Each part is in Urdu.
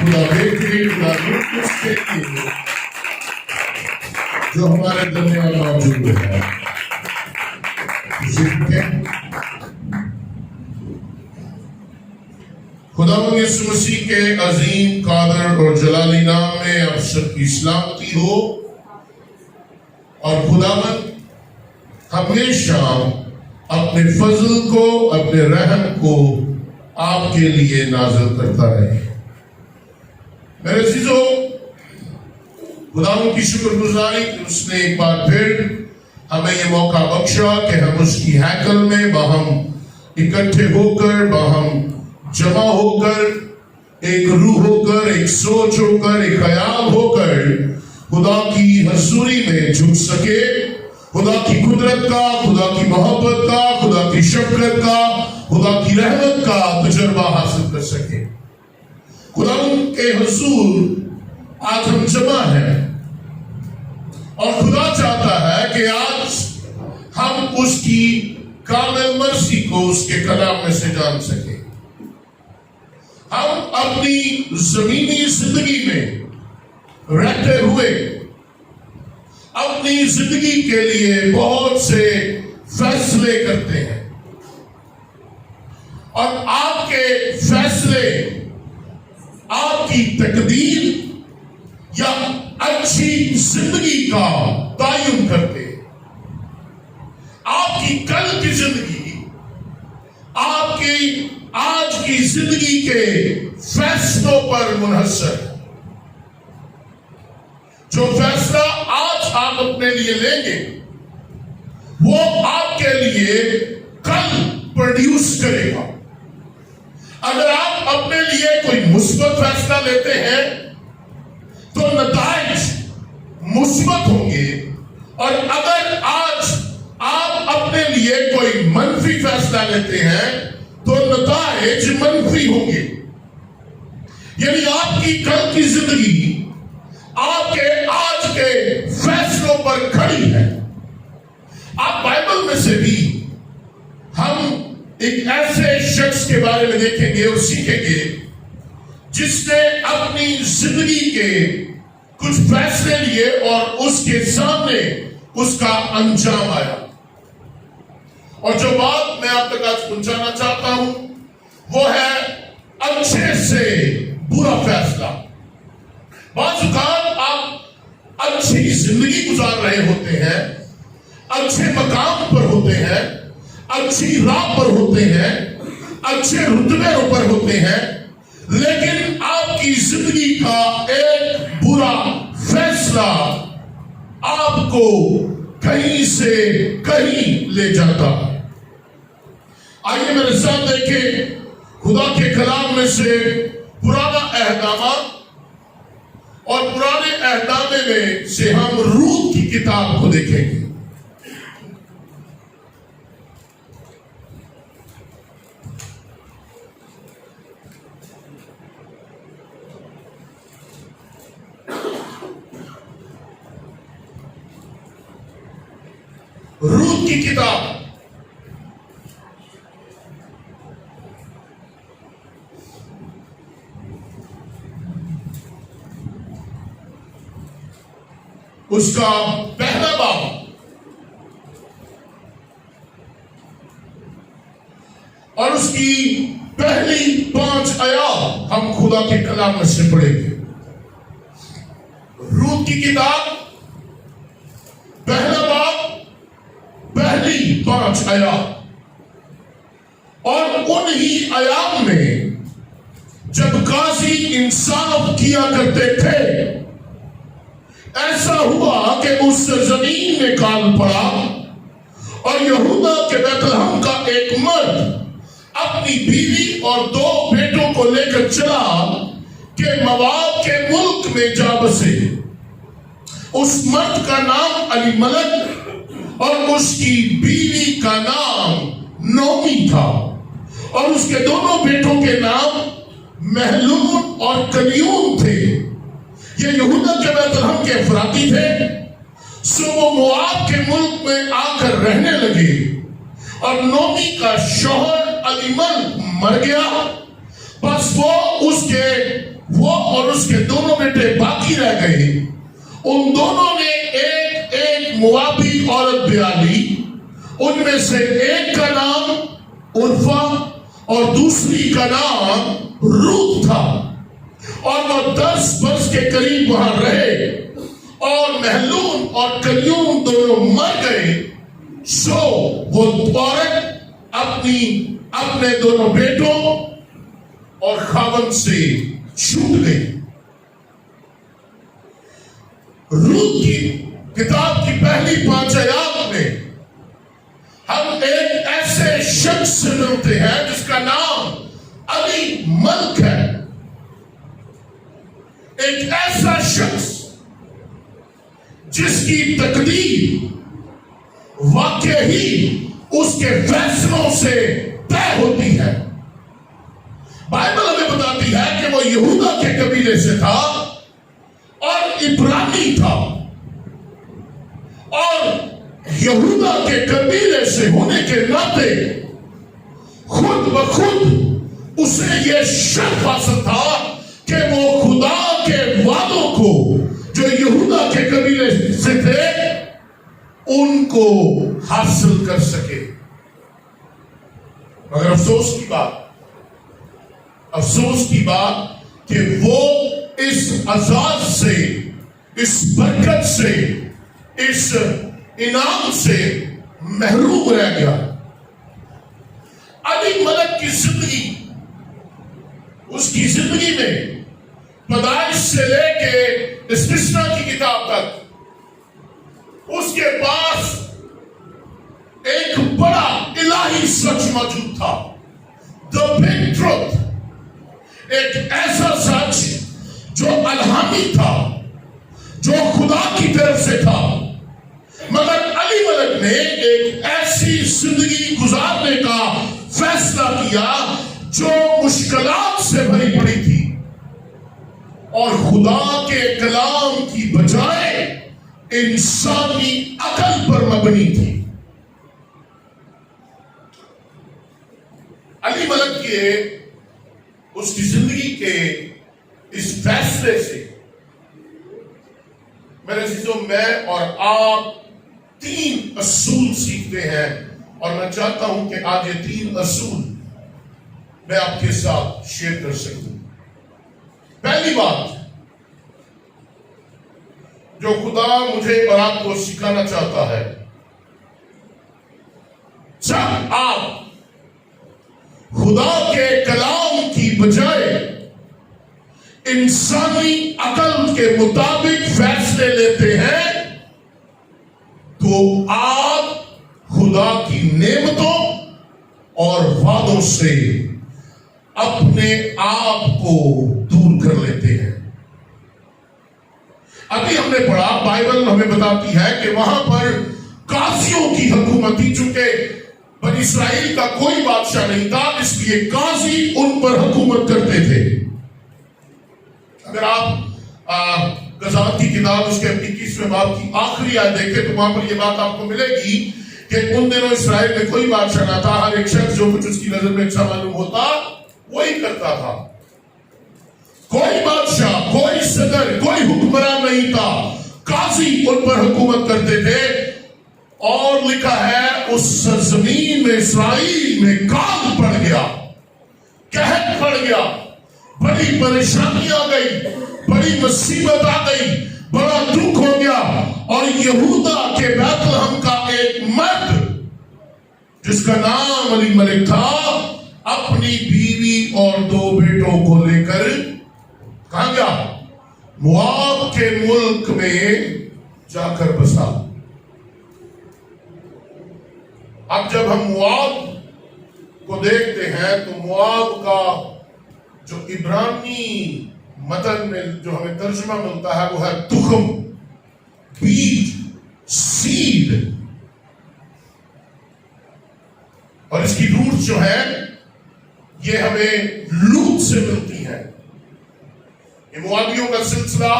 خدا بیٹے خدا روح اس کے لیے جو ہمارے درمیان موجود ہے. خداوند یسوع مسیح کے عظیم قادر اور جلالی نام میں آپ سب کی سلامتی ہو، اور خداوند ہمیشہ اپنے فضل کو، اپنے رحم کو آپ کے لیے نازل کرتا رہے. میرے عزیزو، خداوند کی شکر گزاری کہ اس نے ایک بار پھر ہمیں یہ موقع بخشا کہ ہم اس کی ہیکل میں باہم اکٹھے ہو کر، باہم جمع ہو کر، ایک روح ہو کر، ایک سوچ ہو کر، ایک خیال ہو کر خدا کی حضوری میں جھک سکے، خدا کی قدرت کا، خدا کی محبت کا، خدا کی شفقت کا، خدا کی رحمت کا تجربہ حاصل کر سکے. خدا ان کے حضور آج ہم جمع ہیں، اور خدا چاہتا ہے کہ آج ہم اس کی کامل مرضی کو اس کے کلام میں سے جان سکیں. ہم اپنی زمینی زندگی میں رہتے ہوئے اپنی زندگی کے لیے بہت سے فیصلے کرتے ہیں، اور آپ کے فیصلے آپ کی تقدیر یا اچھی زندگی کا تعین کرتے ہیں. آپ کی کل کی زندگی آپ کی آج کی زندگی کے فیصلوں پر منحصر ہے. جو فیصلہ آج آپ اپنے لیے لیں گے وہ آپ کے لیے کل پروڈیوس کرے گا. اگر آپ اپنے لیے کوئی مثبت فیصلہ لیتے ہیں تو نتائج مثبت ہوں گے، اور اگر آج آپ اپنے لیے کوئی منفی فیصلہ لیتے ہیں تو نتائج منفی ہوں گے. یعنی آپ کی کل کی زندگی آپ کے آج کے فیصلوں پر کھڑی ہے. آپ بائبل میں سے بھی ہم ایک ایسے شخص کے بارے میں دیکھیں گے اور سیکھیں گے جس نے اپنی زندگی کے کچھ فیصلے لیے اور اس کے سامنے اس کا انجام آیا. اور جو بات میں آپ تک آج پہنچانا چاہتا ہوں وہ ہے اچھے سے برا فیصلہ. بعض اوقات آپ اچھی زندگی گزار رہے ہوتے ہیں، اچھے مقام پر ہوتے ہیں، اچھی راہ پر ہوتے ہیں، اچھے رتبے پر ہوتے ہیں، لیکن آپ کی زندگی کا ایک برا فیصلہ آپ کو کہیں سے کہیں لے جاتا ہے. آئیے میرے ساتھ دیکھیں خدا کے کلام میں سے پرانا اہدامہ، اور پرانے اہدامے میں سے ہم روت کی کتاب کو دیکھیں گے. روت کی کتاب اس کا پہلا باب اور اس کی پہلی 5 آیات ہم خدا کے کلام میں سے پڑھیں گے. روت کی کتاب پہلا باب پہلی 5 آیات. اور انہی آیات میں جب قاضی انصاف کیا کرتے تھے، ایسا ہوا کہ اس زمین میں کال پڑا، اور یہودا کے بیت لحم کا ایک مرد اپنی بیوی اور 2 بیٹوں کو لے کر چلا کہ مواب کے ملک میں جا بسے. اس مرد کا نام علی ملک اور اس کی بیوی کا نام نومی تھا، اور اس کے دونوں بیٹوں کے نام محلون اور کلیون تھے. یہ یہودا کے بیت لحم کے افراطی تھے. سو وہ مواب کے ملک میں آ کر رہنے لگے، اور نومی کا شوہر علی ملک مر گیا. بس وہ اس کے وہ اور اس کے دونوں بیٹے باقی رہ گئے. ان دونوں نے ایک ایک موابی عورت بیاہ لی. ان میں سے ایک کا نام عرفہ اور دوسری کا نام روت تھا. اور وہ 10 برس کے قریب وہاں رہے اور محلون اور کلیون دونوں مر گئے. سو وہ عورت اپنے دونوں بیٹوں اور خاوند سے چھوٹ گئی. روت کی کتاب کی پہلی 5 آیات میں ہم ایک ایسے شخص سے ملتے ہیں جس کا نام علی ملک ہے. ایک ایسا شخص جس کی تقدیر واقعی اس کے فیصلوں سے طے ہوتی ہے. بائبل ہمیں بتاتی ہے کہ وہ یہودا کے قبیلے سے تھا اور عبرانی تھا. اور یہودا کے قبیلے سے ہونے کے ناطے خود بخود اسے یہ شرف حاصل تھا کہ وہ خدا کے وعدوں کو جو یہودا کے قبیلے سے تھے ان کو حاصل کر سکے. مگر افسوس کی بات کہ وہ اس عزاز سے، اس برکت سے، اس انعام سے محروم رہ گیا. علی ملک کی زندگی، اس کی زندگی میں پیدائش سے لے کے استثنا کی کتاب تک اس کے پاس ایک بڑا الہی سچ موجود تھا. The big truth، ایک ایسا سچ جو الہامی تھا، جو خدا کی طرف سے تھا. مگر علی ملک نے ایک ایسی زندگی گزارنے کا فیصلہ کیا جو مشکلات سے بھری پڑی تھی اور خدا کے کلام کی بجائے انسانی عقل پر مبنی تھی. علی ملک کے اس کی زندگی کے اس فیصلے سے میرے عزیزوں میں اور آپ 3 اصول سیکھتے ہیں اور میں چاہتا ہوں کہ آج یہ 3 اصول میں آپ کے ساتھ شیئر کر سکوں. پہلی بات جو خدا مجھے اور آپ کو سکھانا چاہتا ہے، جب آپ خدا کے کلام کی بجائے انسانی عقل کے مطابق فیصلے لیتے ہیں تو آپ خدا کی نعمتوں اور وعدوں سے اپنے آپ کو دور کر لیتے ہیں. ابھی ہم نے پڑھا، بائبل ہمیں بتاتی ہے کہ وہاں پر قاضیوں کی حکومت تھی. چونکہ بنی اسرائیل کا کوئی بادشاہ نہیں تھا اس لیے قاضی ان پر حکومت کرتے تھے. اگر آپ غزوات کی کتاب اس کے 21ویں باب کی آخری آیت دیکھیں تو وہاں پر یہ بات آپ کو ملے گی کہ ان دنوں اسرائیل میں کوئی بادشاہ نہ تھا. ہر ایک شخص جو کچھ اس کی نظر میں اچھا معلوم ہوتا وہی کرتا تھا. کوئی بادشاہ، کوئی صدر، کوئی حکمران نہیں تھا. قاضی ان پر حکومت کرتے تھے. اور لکھا ہے اس سرزمین میں اسرائیل میں کال پڑ گیا، قحط پڑ گیا، بڑی پریشانی آ گئی، بڑی مصیبت آ گئی، بڑا دکھ ہو گیا. اور یہودا کے بیت لحم کا ایک مرد جس کا نام علی ملک تھا اپنی بیوی اور 2 بیٹوں کو لے کر کہاں گیا؟ مواب کے ملک میں جا کر بسا. اب جب ہم مواب کو دیکھتے ہیں تو مواب کا جو عبرانی متن میں جو ہمیں ترجمہ ملتا ہے وہ ہے تخم، بیج، سیڈ. اور اس کی روٹ جو ہے یہ ہمیں لوط سے ملتی ہے. یہ موابیوں کا سلسلہ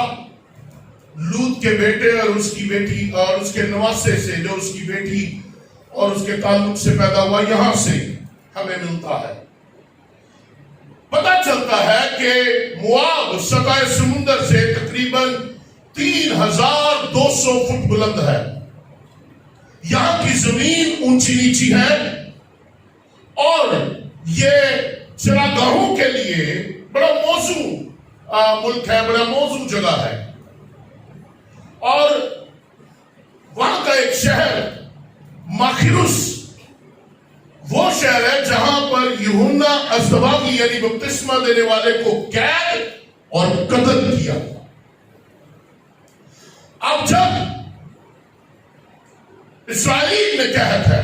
لوط کے بیٹے اور اس کی بیٹی اور اس کے نواسے سے جو اس کی بیٹی اور اس کے تعلق سے پیدا ہوا یہاں سے ہمیں ملتا ہے. پتہ چلتا ہے کہ مواب سطح سمندر سے تقریباً 3200 فٹ بلند ہے. یہاں کی زمین اونچی نیچی ہے اور یہ چراگاہوں کے لیے بڑا موزوں ملک ہے, بڑا موزوں جگہ ہے. اور وہاں کا ایک شہر ماخیروس وہ شہر ہے جہاں پر یوحنا الزواغی یعنی بپتسمہ دینے والے کو قید اور قتل کیا. اب جب اسرائیل میں قحط ہے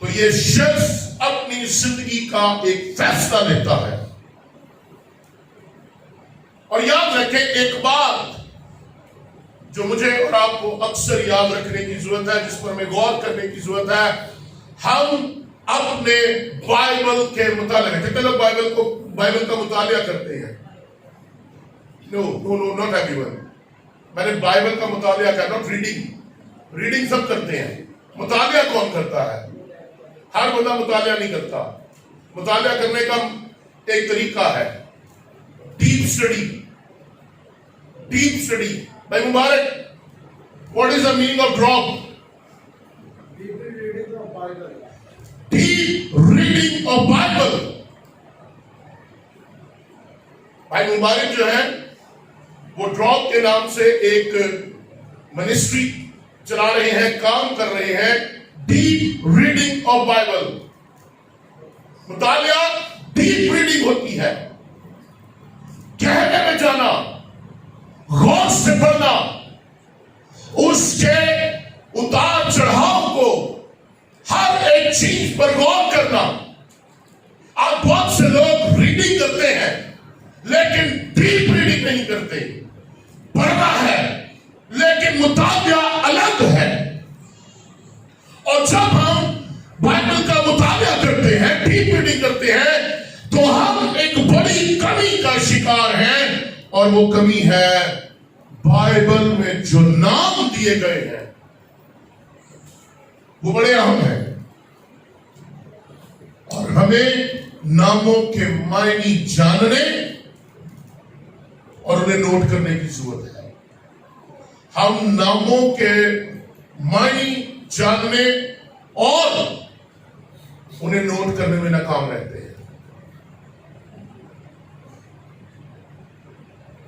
تو یہ شخص اپنی زندگی کا ایک فیصلہ لیتا ہے. اور یاد رکھیں ایک بات جو مجھے اور آپ کو اکثر یاد رکھنے کی ضرورت ہے, جس پر میں غور کرنے کی ضرورت ہے, ہم اپنے بائبل کے مطالعے میں, کتنے لوگ بائبل کا مطالعہ کرتے ہیں؟ نو ناٹ ایوری ون. میں نے بائبل کا مطالعہ کرنا, ریڈنگ سب کرتے ہیں, مطالعہ کون کرتا ہے؟ ہر بندہ مطالعہ نہیں کرتا. مطالعہ کرنے کا ایک طریقہ ہے ڈیپ اسٹڈی. بھائی مبارک, what is the meaning of drop? Deep reading of Bible. بھائی مبارک جو ہے وہ ڈراپ کے نام سے ایک منسٹری چلا رہے ہیں, کام کر رہے ہیں, ڈیپ ریڈنگ آف بائبل. مطالعہ ڈیپ ریڈنگ ہوتی ہے, گہرے میں جانا, غور سے پڑھنا, اس کے اتار چڑھاؤ کو, ہر ایک چیز پر غور کرنا. آپ بہت سے لوگ ریڈنگ کرتے ہیں لیکن ڈیپ ریڈنگ نہیں کرتے. پڑھنا ہے لیکن مطالعہ الگ ہے. اور جب ہم بائبل کا مطالعہ کرتے ہیں, ڈیپ ریڈنگ کرتے ہیں, تو ہم ایک بڑی کمی کا شکار ہیں, اور وہ کمی ہے بائبل میں جو نام دیے گئے ہیں وہ بڑے اہم ہیں, اور ہمیں ناموں کے معنی جاننے اور انہیں نوٹ کرنے کی ضرورت ہے. ہم ناموں کے معنی جاننے اور انہیں نوٹ کرنے میں ناکام رہتے ہیں.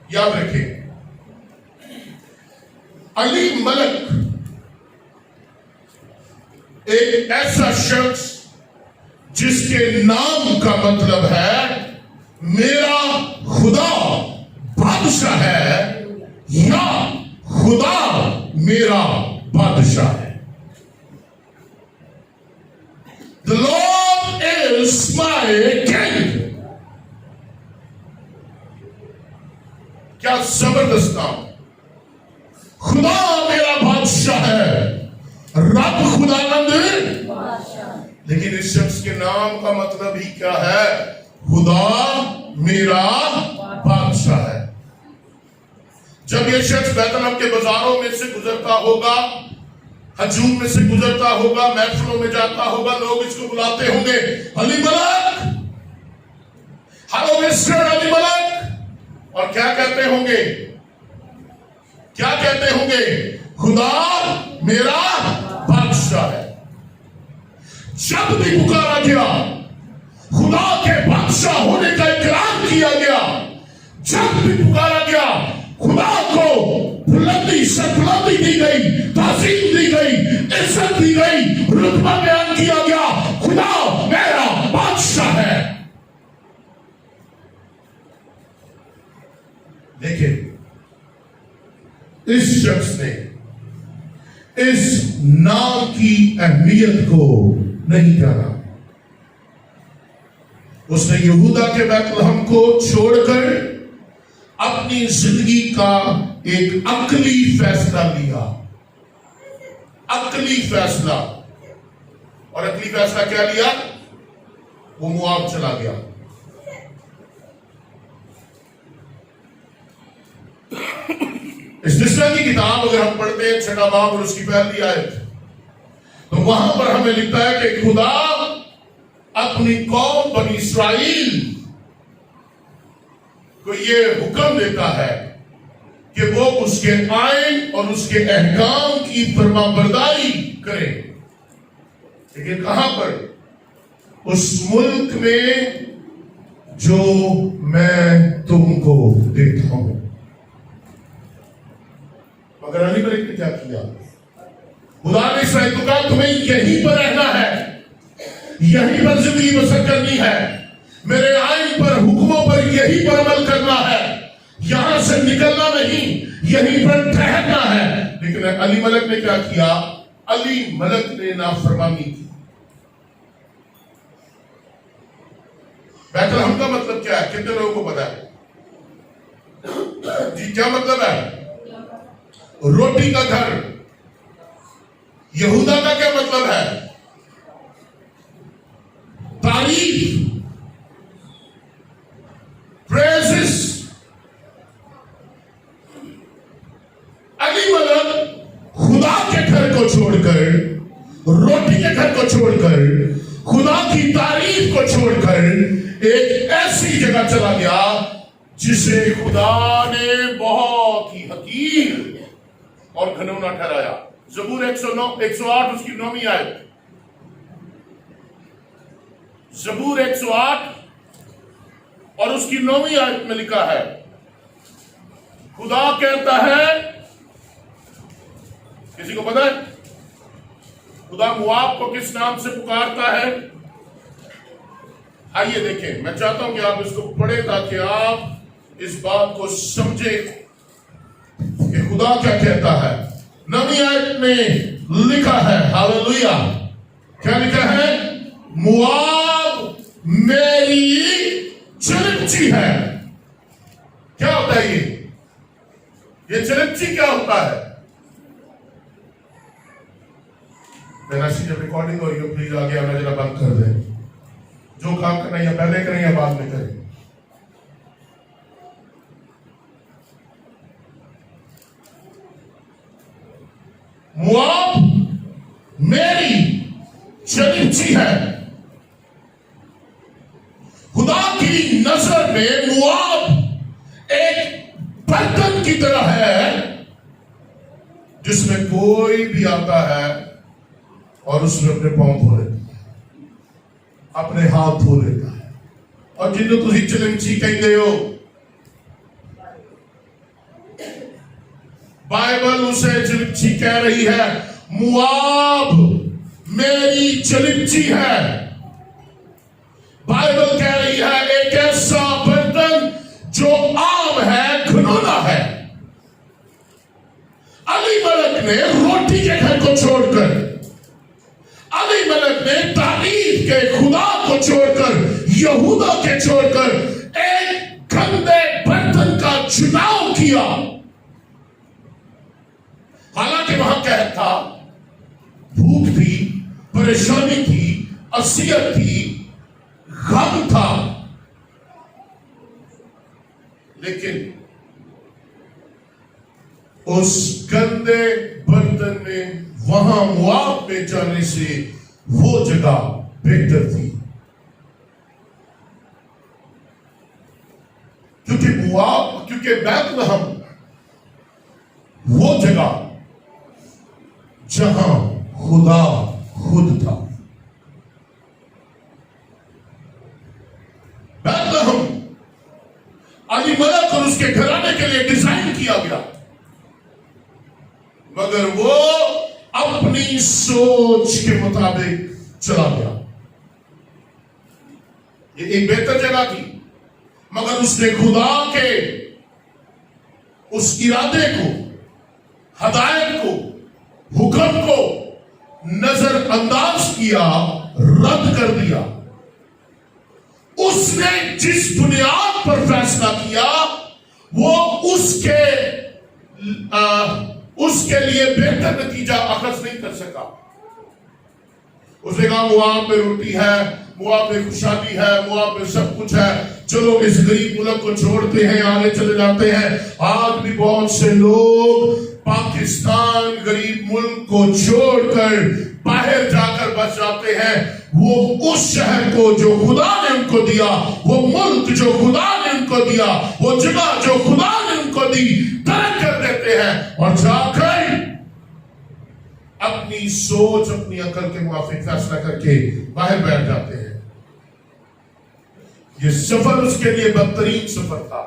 یاد رکھیں, علی ملک ایک ایسا شخص جس کے نام کا مطلب ہے میرا خدا بادشاہ ہے یا خدا میرا بادشاہ ہے. The Lord is my king. کیا زبردست نام, خدا میرا بادشاہ ہے, رب خداوند. لیکن اس شخص کے نام کا مطلب ہی کیا ہے؟ خدا میرا بادشاہ ہے. جب یہ شخص بیت الحم کے بازاروں میں سے گزرتا ہوگا, ہجوم میں سے گزرتا ہوگا, محفلوں میں جاتا ہوگا, لوگ اس کو بلاتے ہوں گے علی ملک, ہلو مسٹر علی ملک. اور کیا کہتے ہوں گے؟ کیا کہتے ہوں گے؟ خدا میرا بادشاہ ہے. جب بھی پکارا گیا, خدا کے بادشاہ ہونے کا اقرار کیا گیا, جب بھی پکارا گیا, خدا کو بلندی سربلندی دی گئی, تعظیم دی گئی, عزت دی گئی, رتبہ بیان کیا گیا, خدا میرا بادشاہ ہے. دیکھیں, اس شخص نے اس نام کی اہمیت کو نہیں جانا. اس نے یہودا کے بیت لحم کو چھوڑ کر اپنی زندگی کا ایک عقلی فیصلہ لیا. عقلی فیصلہ. اور عقلی فیصلہ کیا لیا؟ وہ مواب چلا گیا. اس نسبہ کی کتاب اگر ہم پڑھتے ہیں 6 باب اور اس کی پہلی آیت, تو وہاں پر ہمیں لکھتا ہے کہ خدا اپنی قوم بنی اسرائیل کو یہ حکم دیتا ہے کہ وہ اس کے آئین اور اس کے احکام کی فرما برداری کرے. لیکن کہاں پر؟ اس ملک میں جو میں تم کو دیتا ہوں. مگر علی ملک نے کیا کیا؟ خدا نے اسرائیل کو کہا تمہیں یہیں پر رہنا ہے, یہیں پر زندگی بسر کرنی ہے, میرے آئین پر, حکموں پر یہیں پر عمل کرنا ہے, یہاں سے نکلنا نہیں, یہیں پر ٹھہرنا ہے. لیکن علی ملک نے کیا کیا؟ علی ملک نے نافرمانی کی. بیت الحم کا مطلب کیا ہے؟ کتنے لوگوں کو پتا ہے؟ جی کیا مطلب ہے؟ روٹی کا گھر. یہودا کا کیا مطلب ہے؟ تعریف, پریزز. علی ملک خدا کے گھر کو چھوڑ کر, روٹی کے گھر کو چھوڑ کر, خدا کی تعریف کو چھوڑ کر ایک ایسی جگہ چلا گیا جسے خدا نے بہت ہی حقیر اور گھنونا ٹھہرایا. زبور 108 اس کی 9ویں آیت. زبور 108 اور اس کی 9ویں آیت میں لکھا ہے, خدا کہتا ہے, کسی کو پتا ہے خدا مواب کو کس نام سے پکارتا ہے؟ آئیے دیکھیں. میں چاہتا ہوں کہ آپ اس کو پڑھیں تاکہ آپ اس بات کو سمجھیں کہ خدا کیا کہتا ہے. 9ویں آیت میں لکھا ہے, ہاللویا, کیا لکھا ہے؟ مواب میری چلمچی ہے. کیا ہوتا ہے یہ چلمچی کیا ہوتا ہے؟ ناشی جب ریکارڈنگ ہو رہی ہو پلیز آگے آنا ذرا بند کر دیں. جو کام کرنا یا پہلے کریں یا بعد میں کریں. مواب میری چلمچی ہے. خدا کی نظر میں مواب ایک برتن کی طرح ہے جس میں کوئی بھی آتا ہے اور اس میں اپنے پاؤں دھو لیتا ہے, اپنے ہاتھ دھو لیتا ہے. اور جنہوں تسی چلمچی کہتے ہو, بائبل اسے چلمچی کہہ رہی ہے. مواب میری چلمچی ہے. بائبل کہہ رہی ہے ایک ایسا برتن جو عام ہے, گھنونا ہے. علی ملک نے روٹی کے گھر کو چھوڑ کر, علی ملک نے تعریف کے خدا کو چھوڑ کر, یہودا کے چھوڑ کر ایک گندے برتن کا چناؤ کیا. حالانکہ وہاں قحط تھا, بھوک تھی, پریشانی تھی, اذیت تھی, غم تھا, لیکن اس گندے برتن میں وہاں مواب میں جانے سے وہ جگہ بہتر تھی. کیونکہ بیت لحم وہ جگہ جہاں خدا خود تھا. بیت لحم علی ملک اور اس کے گھرانے کے لیے ڈیزائن کیا گیا, مگر وہ اپنی سوچ کے مطابق چلا گیا. یہ ایک بہتر جگہ تھی, مگر اس نے خدا کے اس ارادے کو, ہدایت کو, حکم کو نظر انداز کیا, رد کر دیا. اس نے جس بنیاد پر فیصلہ کیا وہ اس کے لیے بہتر نتیجہ اخذ نہیں کر سکا. اس نے کہا مواب میں روٹی ہے, مواب میں خوشحالی ہے, مواب میں سب کچھ ہے, چلو اس غریب ملک کو چھوڑتے ہیں, آگے چلے جاتے ہیں. آج بھی بہت سے لوگ پاکستان غریب ملک کو چھوڑ کر باہر جا کر بس جاتے ہیں، وہ اس شہر کو جو خدا نے ان کو دیا، وہ ملک جو خدا نے ان کو دیا، وہ جگہ جو خدا نے ان کو دی، ترک کر دیتے ہیں اور جا کر اپنی سوچ اپنی عقل کے موافق فیصلہ کر کے باہر بیٹھ جاتے ہیں۔ یہ سفر اس کے لیے بدترین سفر تھا،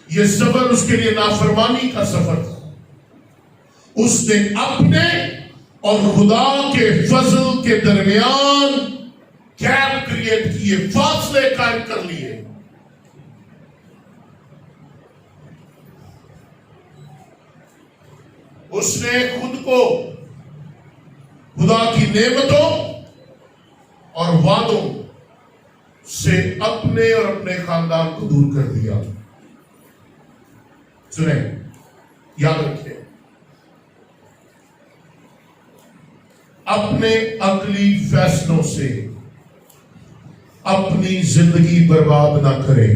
یہ سفر اس کے لیے نافرمانی کا سفر تھا۔ اس نے اپنے اور خدا کے فضل کے درمیان گیپ کریٹ کیے، فاصلے قائم کر لیے۔ اس نے خود کو خدا کی نعمتوں اور وعدوں سے اپنے اور اپنے خاندان کو دور کر دیا۔ سنیں، یاد رکھیں، اپنے عقلی فیصلوں سے اپنی زندگی برباد نہ کریں۔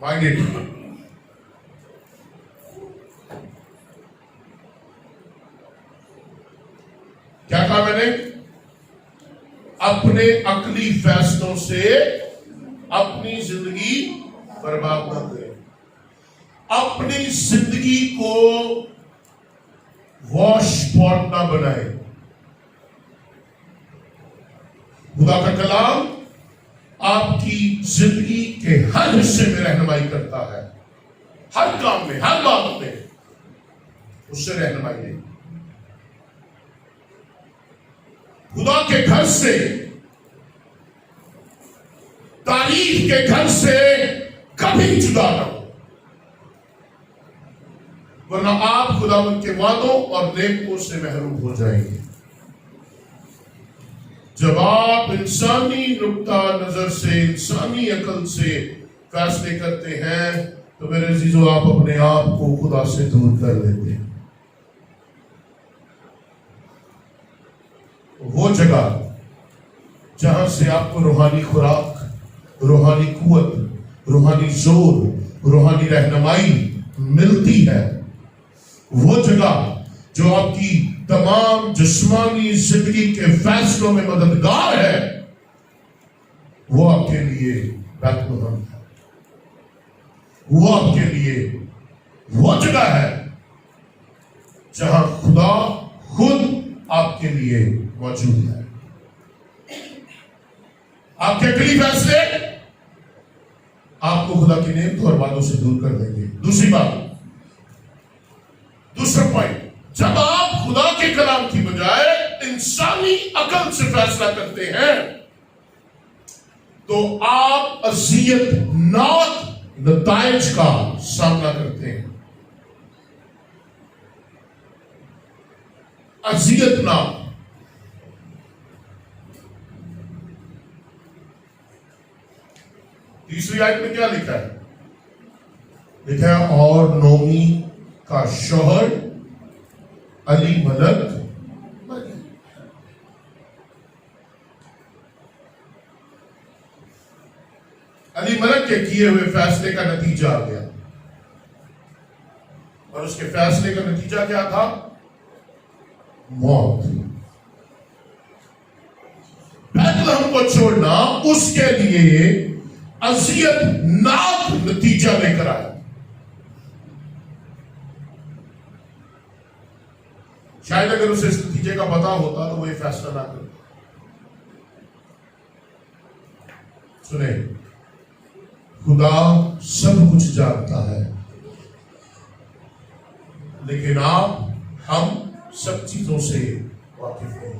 Mind it. کیا کہا میں نے؟ اپنے عقلی فیصلوں سے اپنی زندگی برباد نہ کریں۔ اپنی زندگی کو واش پاٹ نہ بنائیں۔ خدا کا کلام آپ کی زندگی کے ہر حصے میں رہنمائی کرتا ہے، ہر کام میں، ہر بات میں اس سے رہنمائی لیں۔ خدا کے گھر سے، تعریف کے گھر سے کبھی جدا نہ ہو، ورنہ آپ خداوند کے وعدوں اور نعمتوں سے محروم ہو جائیں گے۔ جب آپ انسانی نقطہ نظر سے، انسانی عقل سے فیصلے کرتے ہیں تو میرے عزیزو آپ اپنے آپ کو خدا سے دور کر لیتے ہیں۔ وہ جگہ جہاں سے آپ کو روحانی خوراک، روحانی قوت، روحانی زور، روحانی رہنمائی ملتی ہے، وہ جگہ جو آپ کی تمام جسمانی زندگی کے فیصلوں میں مددگار ہے، وہ آپ کے لیے بیت لحم ہے۔ وہ آپ کے لیے وہ جگہ ہے جہاں خدا خود آپ کے لیے موجود ہے۔ آپ کے عقلی فیصلے آپ کو خدا کی نعمتوں اور وعدوں سے دور کر دیں گے۔ دوسری بات، دوسرا پوائنٹ، جب آپ خدا کے کلام کی بجائے انسانی عقل سے فیصلہ کرتے ہیں تو آپ اذیت ناک نتائج کا سامنا کرتے ہیں۔ اذیت ناک۔ تیسری آیت میں کیا لکھا ہے؟ لکھا ہے اور نومی کا شوہر علی ملک مر گیا۔ علی ملک کے کیے ہوئے فیصلے کا نتیجہ آ گیا، اور اس کے فیصلے کا نتیجہ کیا تھا؟ موت۔ بیت لحم کو چھوڑنا اس کے لیے اذیت ناک نتیجہ لے کر آیا۔ شاید اگر اسے اس نتیجے کا پتا ہوتا تو وہ یہ فیصلہ نہ کرتا۔ سنیں، خدا سب کچھ جانتا ہے، لیکن آپ ہم سب چیزوں سے واقف ہیں۔